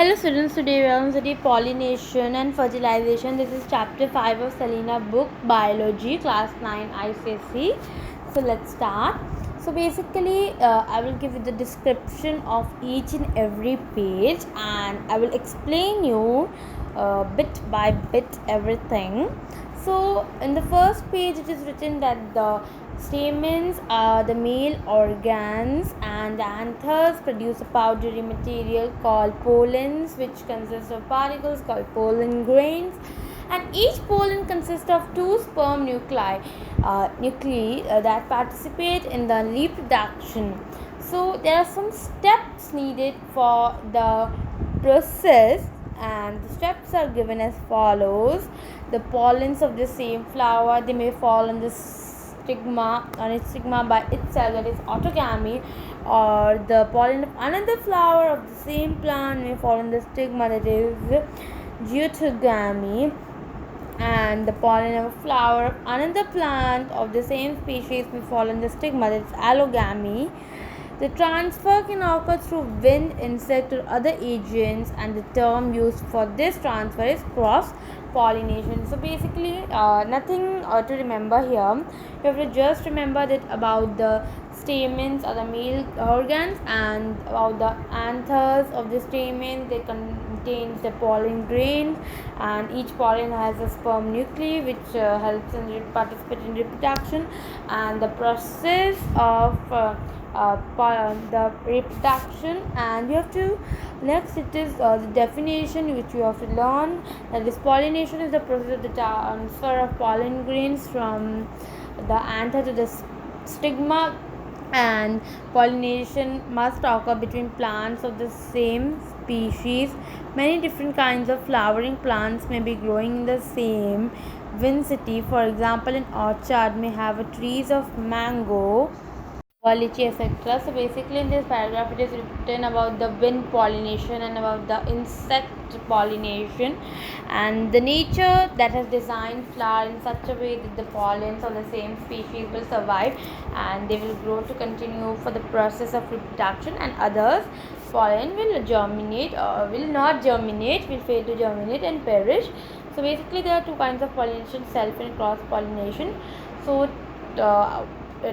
Hello students, today we are on study pollination and fertilization. This is chapter 5 of Selena book Biology class 9 ICSE. So let's start. So basically I will give you the description of each and every page and I will explain you bit by bit everything. So in the first page it is written that the stamens are the male organs and the anthers produce a powdery material called pollens, which consists of particles called pollen grains, and each pollen consists of two sperm nuclei that participate in the reproduction. So there are some steps needed for the process, and the steps are given as follows. The pollens of the same flower, they may fall on its stigma by itself, that is autogamy, or the pollen of another flower of the same plant may fall on the stigma, that is deuterogamy, and the pollen of a flower of another plant of the same species may fall on the stigma, that is allogamy. The transfer can occur through wind, insect, or other agents, and the term used for this transfer is cross pollination. So basically, nothing to remember here. You have to just remember that about the stamens or the male organs, and about the anthers of the stamens. They contain the pollen grains, and each pollen has a sperm nuclei which helps in participate in reproduction, and the process of the reproduction. And you have to next it is the definition which you have to learn, that is pollination is the process of the transfer of pollen grains from the anther to the stigma, and pollination must occur between plants of the same species. Many different kinds of flowering plants may be growing in the same vicinity. For example, an orchard may have trees of mango, lychee, etc. So basically in this paragraph it is written about the wind pollination and about the insect pollination, and the nature that has designed flower in such a way that the pollens of the same species will survive and they will grow to continue for the process of reproduction, and others pollen will germinate or will not germinate, will fail to germinate and perish. So basically there are two kinds of pollination, self and cross pollination. So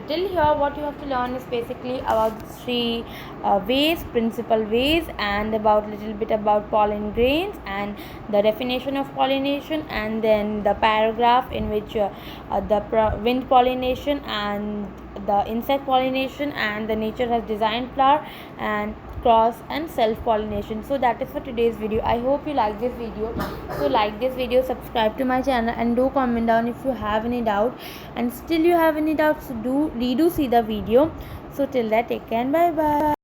till here what you have to learn is basically about three principal ways, and about little bit about pollen grains and the definition of pollination, and then the paragraph in which the wind pollination and the insect pollination and the nature has designed flower and cross and self pollination. So that is for today's video. I hope you like this video. So like this video, subscribe to my channel, and do comment down if you have any doubt, and still you have any doubts, do redo see the video. So till that, take care and bye bye.